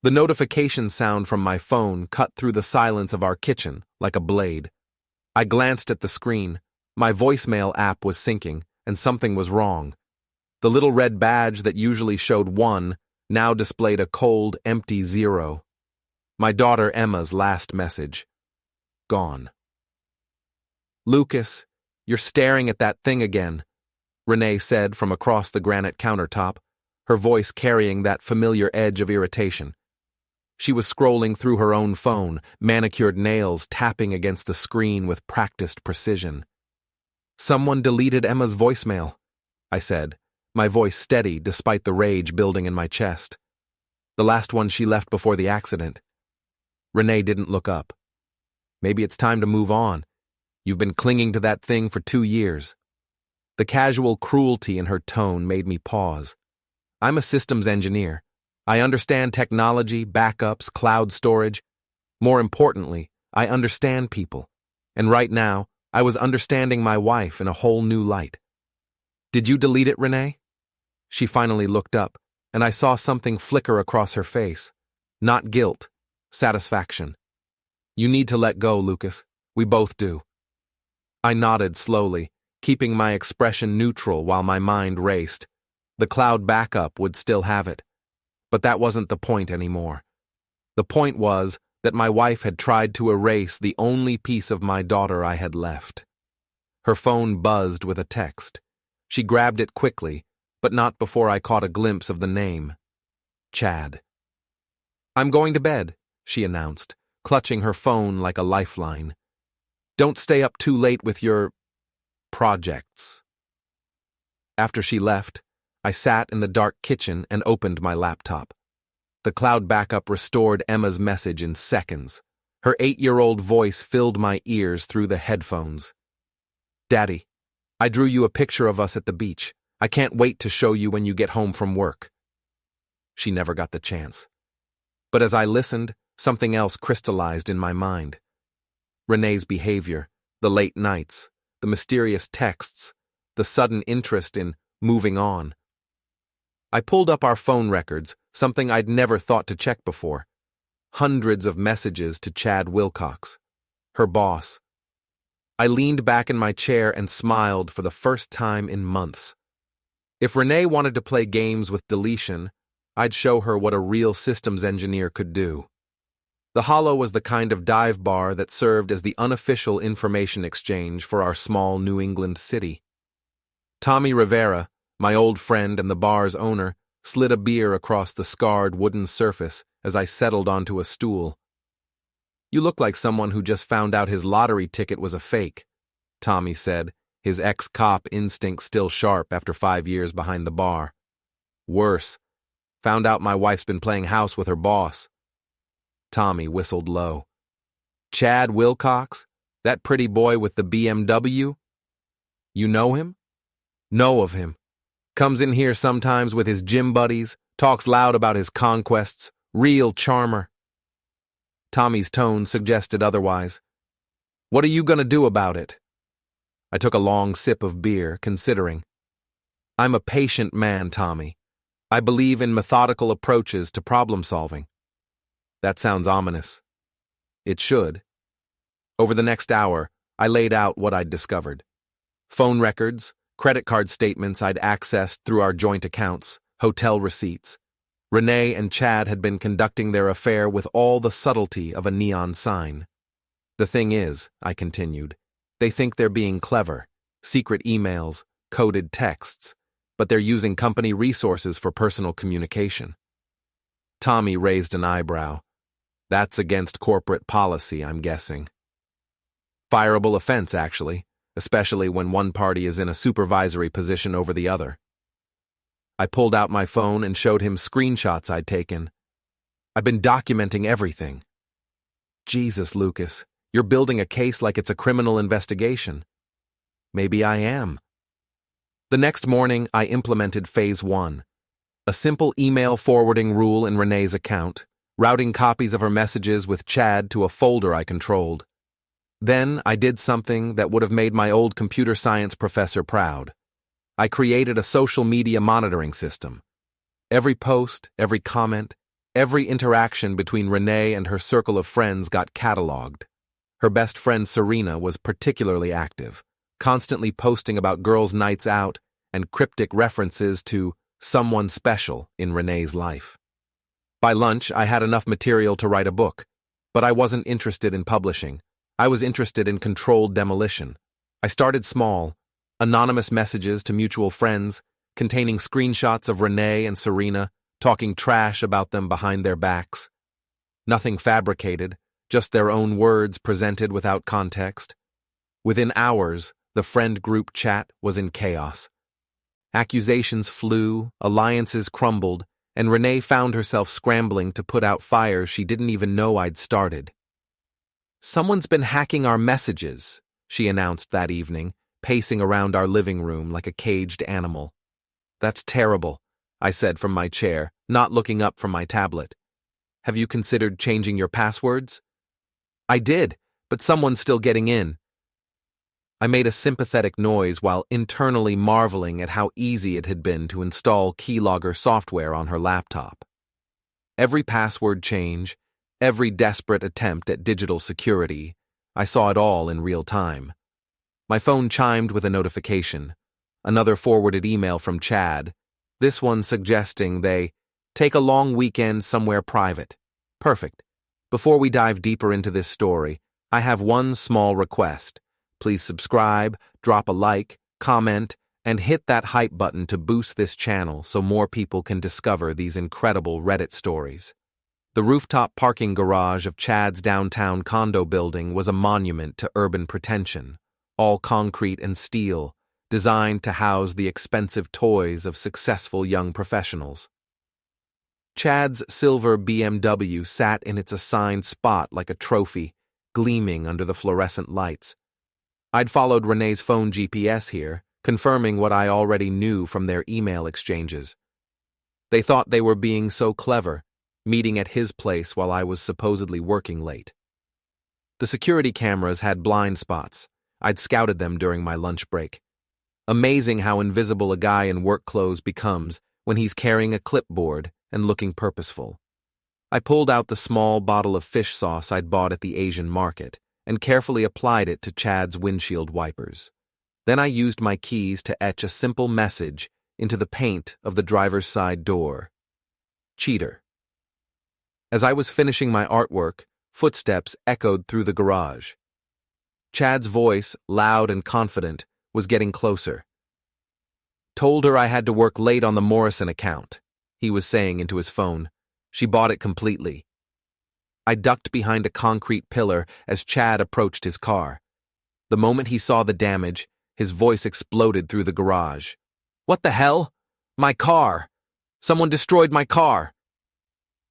The notification sound from my phone cut through the silence of our kitchen like a blade. I glanced at the screen. My voicemail app was syncing, and something was wrong. The little red badge that usually showed 1 now displayed a cold, empty 0. My daughter Emma's last message. Gone. "Lucas, you're staring at that thing again," Renee said from across the granite countertop, her voice carrying that familiar edge of irritation. She was scrolling through her own phone, manicured nails tapping against the screen with practiced precision. "Someone deleted Emma's voicemail," I said, my voice steady despite the rage building in my chest. "The last one she left before the accident." Renee didn't look up. "Maybe it's time to move on. You've been clinging to that thing for 2 years. The casual cruelty in her tone made me pause. I'm a systems engineer. I understand technology, backups, cloud storage. More importantly, I understand people. And right now, I was understanding my wife in a whole new light. "Did you delete it, Renee?" She finally looked up, and I saw something flicker across her face. Not guilt, satisfaction. "You need to let go, Lucas. We both do." I nodded slowly, keeping my expression neutral while my mind raced. The cloud backup would still have it. But that wasn't the point anymore. The point was that my wife had tried to erase the only piece of my daughter I had left. Her phone buzzed with a text. She grabbed it quickly, but not before I caught a glimpse of the name. Chad. "I'm going to bed," she announced, clutching her phone like a lifeline. "Don't stay up too late with your projects." After she left, I sat in the dark kitchen and opened my laptop. The cloud backup restored Emma's message in seconds. Her 8-year-old voice filled my ears through the headphones. "Daddy, I drew you a picture of us at the beach. I can't wait to show you when you get home from work." She never got the chance. But as I listened, something else crystallized in my mind. Renee's behavior, the late nights, the mysterious texts, the sudden interest in moving on. I pulled up our phone records, something I'd never thought to check before. Hundreds of messages to Chad Wilcox, her boss. I leaned back in my chair and smiled for the first time in months. If Renee wanted to play games with deletion, I'd show her what a real systems engineer could do. The Hollow was the kind of dive bar that served as the unofficial information exchange for our small New England city. Tommy Rivera, my old friend and the bar's owner, slid a beer across the scarred wooden surface as I settled onto a stool. "You look like someone who just found out his lottery ticket was a fake," Tommy said, his ex-cop instinct still sharp after 5 years behind the bar. "Worse, found out my wife's been playing house with her boss." Tommy whistled low. "Chad Wilcox? That pretty boy with the BMW? You know him?" "Know of him. Comes in here sometimes with his gym buddies, talks loud about his conquests, real charmer." Tommy's tone suggested otherwise. "What are you going to do about it?" I took a long sip of beer, considering. "I'm a patient man, Tommy. I believe in methodical approaches to problem solving." That sounds ominous. It should. Over the next hour, I laid out what I'd discovered. Phone records, credit card statements I'd accessed through our joint accounts, hotel receipts. Renee and Chad had been conducting their affair with all the subtlety of a neon sign. "The thing is," I continued, "they think they're being clever, secret emails, coded texts, but they're using company resources for personal communication." Tommy raised an eyebrow. "That's against corporate policy, I'm guessing." "Fireable offense, actually, especially when one party is in a supervisory position over the other." I pulled out my phone and showed him screenshots I'd taken. "I've been documenting everything." "Jesus, Lucas, you're building a case like it's a criminal investigation." "Maybe I am." The next morning, I implemented Phase 1. A simple email forwarding rule in Renee's account, routing copies of her messages with Chad to a folder I controlled. Then I did something that would have made my old computer science professor proud. I created a social media monitoring system. Every post, every comment, Every interaction between Renee and her circle of friends got cataloged. Her best friend Serena was particularly active, constantly posting about girls' nights out and cryptic references to someone special in Renee's life. By lunch, I had enough material to write a book, but I wasn't interested in publishing. I was interested in controlled demolition. I started small, anonymous messages to mutual friends, containing screenshots of Renee and Serena, talking trash about them behind their backs. Nothing fabricated, just their own words presented without context. Within hours, the friend group chat was in chaos. Accusations flew, alliances crumbled, and Renee found herself scrambling to put out fires she didn't even know I'd started. "Someone's been hacking our messages," she announced that evening, pacing around our living room like a caged animal. "That's terrible," I said from my chair, not looking up from my tablet. "Have you considered changing your passwords?" "I did, but someone's still getting in." I made a sympathetic noise while internally marveling at how easy it had been to install keylogger software on her laptop. Every password change, every desperate attempt at digital security, I saw it all in real time. My phone chimed with a notification, another forwarded email from Chad, this one suggesting they take a long weekend somewhere private. Perfect. Before we dive deeper into this story, I have one small request. Please subscribe, drop a like, comment, and hit that hype button to boost this channel so more people can discover these incredible Reddit stories. The rooftop parking garage of Chad's downtown condo building was a monument to urban pretension, all concrete and steel, designed to house the expensive toys of successful young professionals. Chad's silver BMW sat in its assigned spot like a trophy, gleaming under the fluorescent lights. I'd followed Renee's phone GPS here, confirming what I already knew from their email exchanges. They thought they were being so clever, meeting at his place while I was supposedly working late. The security cameras had blind spots. I'd scouted them during my lunch break. Amazing how invisible a guy in work clothes becomes when he's carrying a clipboard and looking purposeful. I pulled out the small bottle of fish sauce I'd bought at the Asian market and carefully applied it to Chad's windshield wipers. Then I used my keys to etch a simple message into the paint of the driver's side door. Cheater. As I was finishing my artwork, footsteps echoed through the garage. Chad's voice, loud and confident, was getting closer. "Told her I had to work late on the Morrison account," he was saying into his phone. "She bought it completely." I ducked behind a concrete pillar as Chad approached his car. The moment he saw the damage, his voice exploded through the garage. "What the hell? My car! Someone destroyed my car!"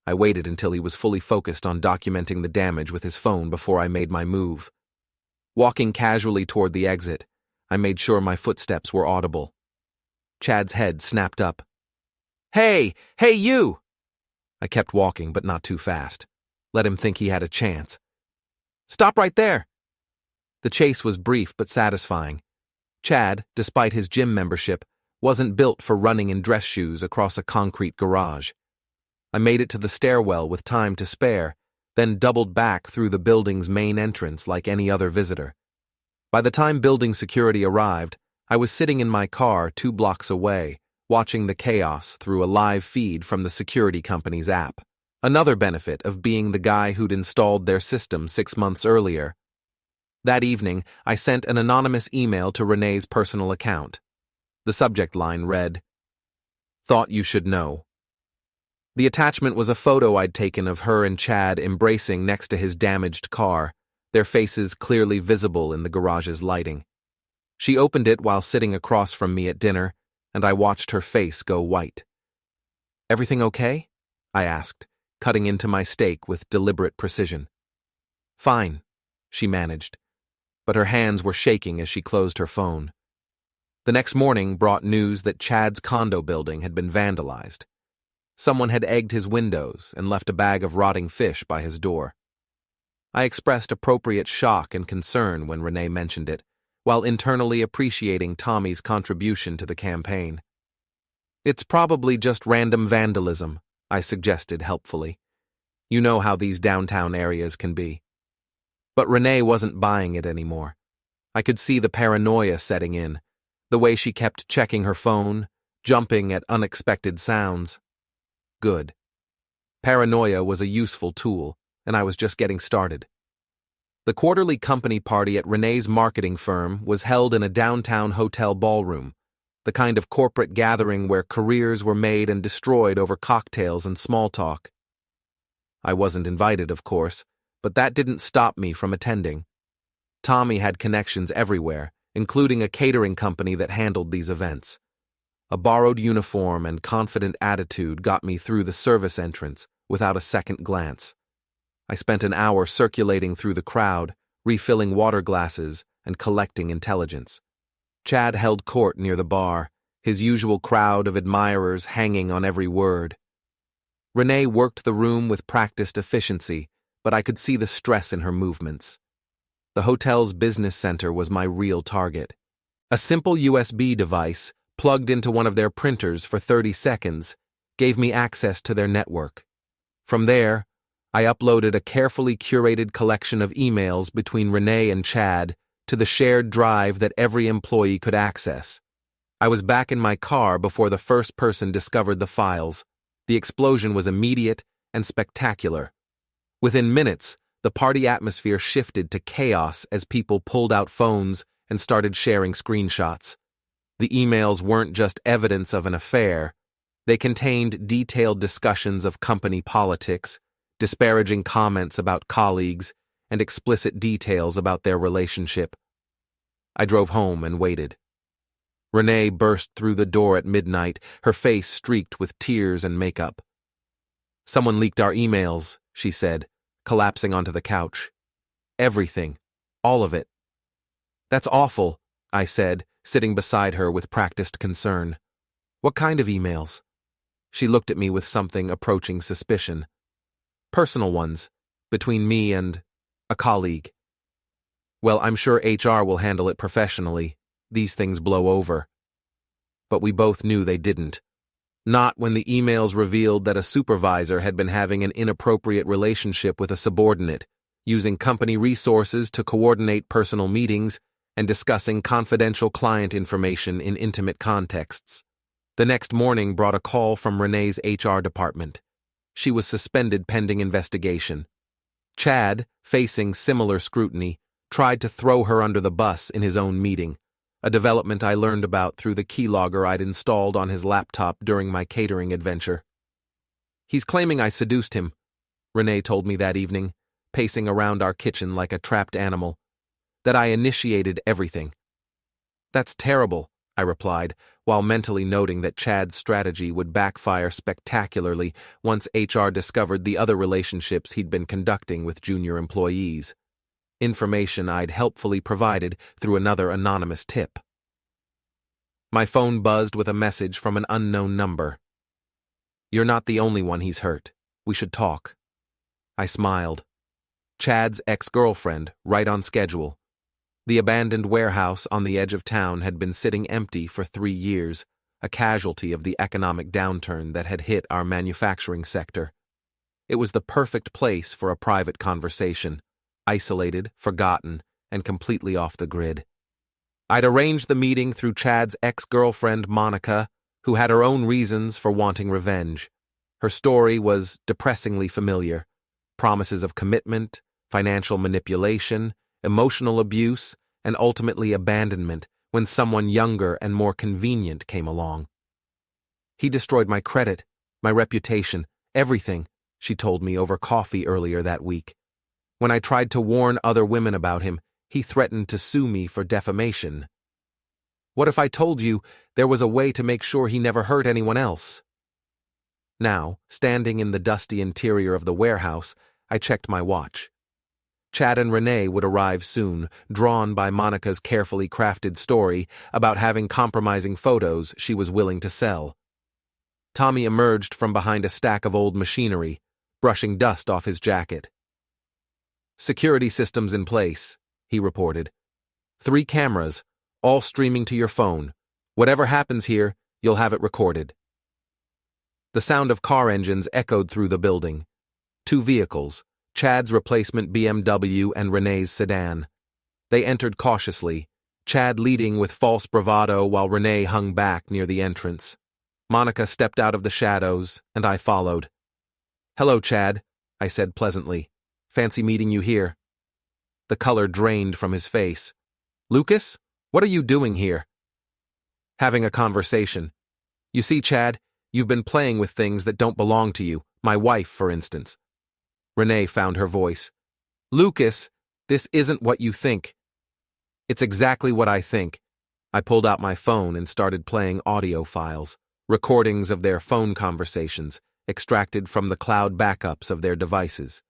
I waited until he was fully focused on documenting the damage with his phone before I made my move. Walking casually toward the exit, I made sure my footsteps were audible. Chad's head snapped up. Hey, you!" I kept walking, but not too fast. Let him think he had a chance. "Stop right there!" The chase was brief but satisfying. Chad, despite his gym membership, wasn't built for running in dress shoes across a concrete garage. I made it to the stairwell with time to spare, then doubled back through the building's main entrance like any other visitor. By the time building security arrived, I was sitting in my car 2 blocks away, watching the chaos through a live feed from the security company's app. Another benefit of being the guy who'd installed their system 6 months earlier. That evening, I sent an anonymous email to Renee's personal account. The subject line read, "Thought you should know." The attachment was a photo I'd taken of her and Chad embracing next to his damaged car, their faces clearly visible in the garage's lighting. She opened it while sitting across from me at dinner, and I watched her face go white. "Everything okay?" I asked, cutting into my steak with deliberate precision. "Fine," she managed, but her hands were shaking as she closed her phone. The next morning brought news that Chad's condo building had been vandalized. Someone had egged his windows and left a bag of rotting fish by his door. I expressed appropriate shock and concern when Renee mentioned it, while internally appreciating Tommy's contribution to the campaign. "It's probably just random vandalism," I suggested helpfully. You know how these downtown areas can be. But Renee wasn't buying it anymore. I could see the paranoia setting in, the way she kept checking her phone, jumping at unexpected sounds. Good. Paranoia was a useful tool, and I was just getting started. The quarterly company party at Renee's marketing firm was held in a downtown hotel ballroom, the kind of corporate gathering where careers were made and destroyed over cocktails and small talk. I wasn't invited, of course, but that didn't stop me from attending. Tommy had connections everywhere, including a catering company that handled these events. A borrowed uniform and confident attitude got me through the service entrance without a second glance. I spent an hour circulating through the crowd, refilling water glasses and collecting intelligence. Chad held court near the bar, his usual crowd of admirers hanging on every word. Renee worked the room with practiced efficiency, but I could see the stress in her movements. The hotel's business center was my real target. A simple USB device, plugged into one of their printers for 30 seconds, gave me access to their network. From there, I uploaded a carefully curated collection of emails between Renee and Chad to the shared drive that every employee could access. I was back in my car before the first person discovered the files. The explosion was immediate and spectacular. Within minutes, the party atmosphere shifted to chaos as people pulled out phones and started sharing screenshots. The emails weren't just evidence of an affair. They contained detailed discussions of company politics, disparaging comments about colleagues, and explicit details about their relationship. I drove home and waited. Renee burst through the door at midnight, her face streaked with tears and makeup. "Someone leaked our emails," she said, collapsing onto the couch. "Everything. All of it." "That's awful," I said, sitting beside her with practiced concern. "What kind of emails?" She looked at me with something approaching suspicion. "Personal ones, between me and a colleague." "Well, I'm sure HR will handle it professionally. These things blow over." But we both knew they didn't. Not when the emails revealed that a supervisor had been having an inappropriate relationship with a subordinate, using company resources to coordinate personal meetings, and discussing confidential client information in intimate contexts. The next morning brought a call from Renee's HR department. She was suspended pending investigation. Chad, facing similar scrutiny, tried to throw her under the bus in his own meeting, a development I learned about through the keylogger I'd installed on his laptop during my catering adventure. "He's claiming I seduced him," Renee told me that evening, pacing around our kitchen like a trapped animal. "That I initiated everything." "That's terrible," I replied, while mentally noting that Chad's strategy would backfire spectacularly once HR discovered the other relationships he'd been conducting with junior employees. Information I'd helpfully provided through another anonymous tip. My phone buzzed with a message from an unknown number. "You're not the only one he's hurt. We should talk." I smiled. Chad's ex-girlfriend, right on schedule. The abandoned warehouse on the edge of town had been sitting empty for 3 years, a casualty of the economic downturn that had hit our manufacturing sector. It was the perfect place for a private conversation, isolated, forgotten, and completely off the grid. I'd arranged the meeting through Chad's ex-girlfriend, Monica, who had her own reasons for wanting revenge. Her story was depressingly familiar. Promises of commitment, financial manipulation, emotional abuse, and ultimately abandonment when someone younger and more convenient came along. "He destroyed my credit, my reputation, everything," she told me over coffee earlier that week. "When I tried to warn other women about him, he threatened to sue me for defamation." "What if I told you there was a way to make sure he never hurt anyone else?" Now, standing in the dusty interior of the warehouse, I checked my watch. Chad and Renee would arrive soon, drawn by Monica's carefully crafted story about having compromising photos she was willing to sell. Tommy emerged from behind a stack of old machinery, brushing dust off his jacket. "Security systems in place," he reported. 3 cameras, all streaming to your phone. Whatever happens here, you'll have it recorded." The sound of car engines echoed through the building. 2 vehicles, Chad's replacement BMW and Renee's sedan. They entered cautiously, Chad leading with false bravado while Renee hung back near the entrance. Monica stepped out of the shadows, and I followed. "Hello, Chad," I said pleasantly. "Fancy meeting you here." The color drained from his face. "Lucas, what are you doing here?" "Having a conversation. You see, Chad, you've been playing with things that don't belong to you, my wife, for instance." Renee found her voice. "Lucas, this isn't what you think." "It's exactly what I think." I pulled out my phone and started playing audio files, recordings of their phone conversations, extracted from the cloud backups of their devices.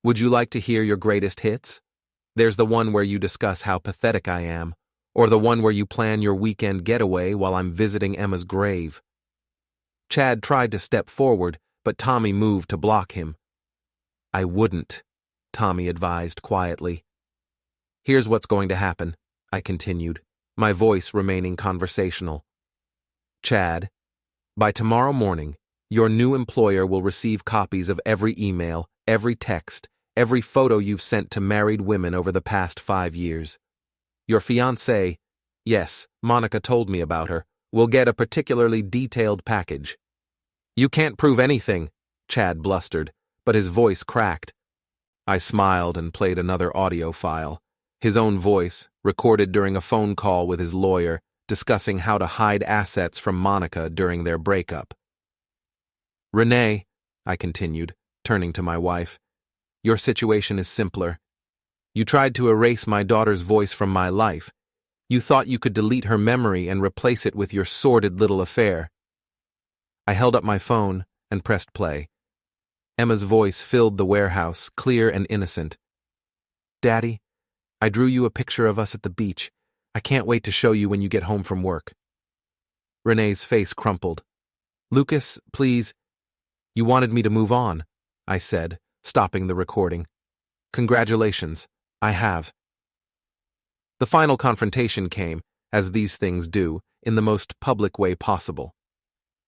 "Would you like to hear your greatest hits? There's the one where you discuss how pathetic I am, or the one where you plan your weekend getaway while I'm visiting Emma's grave." Chad tried to step forward, but Tommy moved to block him. "I wouldn't," Tommy advised quietly. "Here's what's going to happen," I continued, my voice remaining conversational. "Chad, by tomorrow morning, your new employer will receive copies of every email, every text, every photo you've sent to married women over the past 5 years. Your fiancée, yes, Monica told me about her, will get a particularly detailed package." "You can't prove anything," Chad blustered, but his voice cracked. I smiled and played another audio file, his own voice, recorded during a phone call with his lawyer, discussing how to hide assets from Monica during their breakup. "Renee," I continued, turning to my wife, "your situation is simpler. You tried to erase my daughter's voice from my life. You thought you could delete her memory and replace it with your sordid little affair." I held up my phone and pressed play. Emma's voice filled the warehouse, clear and innocent. "Daddy, I drew you a picture of us at the beach. I can't wait to show you when you get home from work." Renee's face crumpled. "Lucas, please." "You wanted me to move on," I said, stopping the recording. "Congratulations, I have." The final confrontation came, as these things do, in the most public way possible.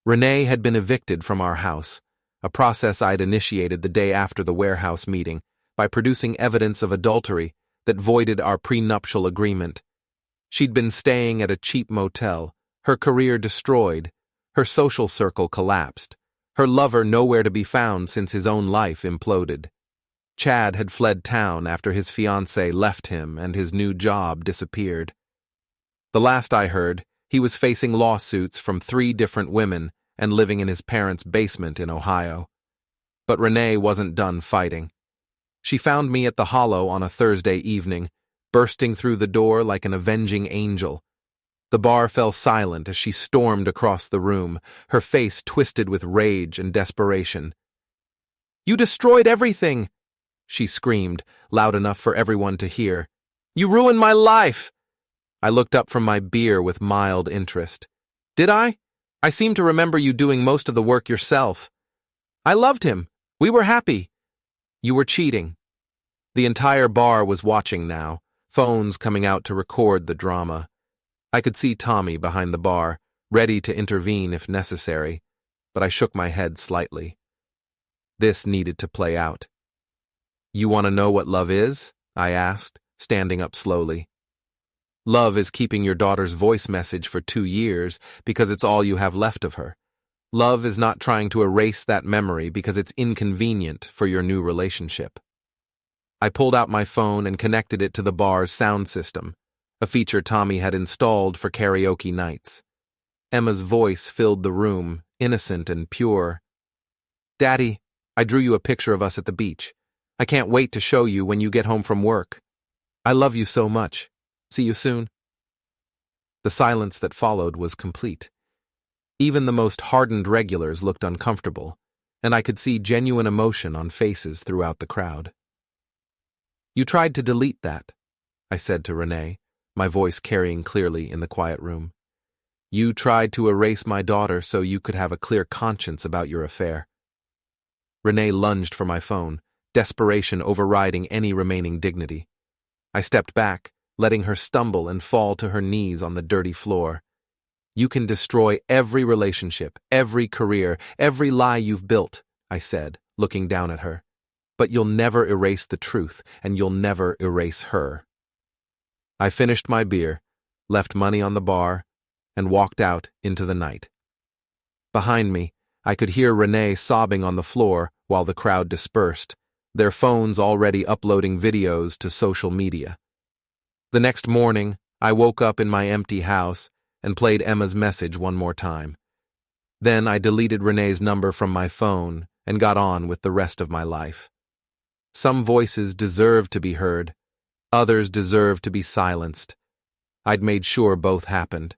Renee had been evicted from our house, a process I'd initiated the day after the warehouse meeting, by producing evidence of adultery that voided our prenuptial agreement. She'd been staying at a cheap motel, her career destroyed, her social circle collapsed, her lover nowhere to be found since his own life imploded. Chad had fled town after his fiancée left him and his new job disappeared. The last I heard, he was facing lawsuits from 3 different women and living in his parents' basement in Ohio. But Renee wasn't done fighting. She found me at the Hollow on a Thursday evening, bursting through the door like an avenging angel. The bar fell silent as she stormed across the room, her face twisted with rage and desperation. "You destroyed everything!" she screamed, loud enough for everyone to hear. "You ruined my life!" I looked up from my beer with mild interest. "Did I? I seem to remember you doing most of the work yourself." "I loved him. We were happy." "You were cheating." The entire bar was watching now, phones coming out to record the drama. I could see Tommy behind the bar, ready to intervene if necessary, but I shook my head slightly. This needed to play out. "You want to know what love is?" I asked, standing up slowly. "Love is keeping your daughter's voice message for 2 years because it's all you have left of her. Love is not trying to erase that memory because it's inconvenient for your new relationship." I pulled out my phone and connected it to the bar's sound system, a feature Tommy had installed for karaoke nights. Emma's voice filled the room, innocent and pure. "Daddy, I drew you a picture of us at the beach. I can't wait to show you when you get home from work. I love you so much. See you soon." The silence that followed was complete. Even the most hardened regulars looked uncomfortable, and I could see genuine emotion on faces throughout the crowd. "You tried to delete that," I said to Renee, my voice carrying clearly in the quiet room. "You tried to erase my daughter so you could have a clear conscience about your affair." Renee lunged for my phone, desperation overriding any remaining dignity. I stepped back, letting her stumble and fall to her knees on the dirty floor. You can destroy every relationship, every career, every lie you've built, I said, looking down at her. But you'll never erase the truth, and you'll never erase her. I finished my beer, left money on the bar, and walked out into the night. Behind me, I could hear Renee sobbing on the floor while the crowd dispersed, their phones already uploading videos to social media. The next morning, I woke up in my empty house and played Emma's message one more time. Then I deleted Renee's number from my phone and got on with the rest of my life. Some voices deserved to be heard, others deserved to be silenced. I'd made sure both happened.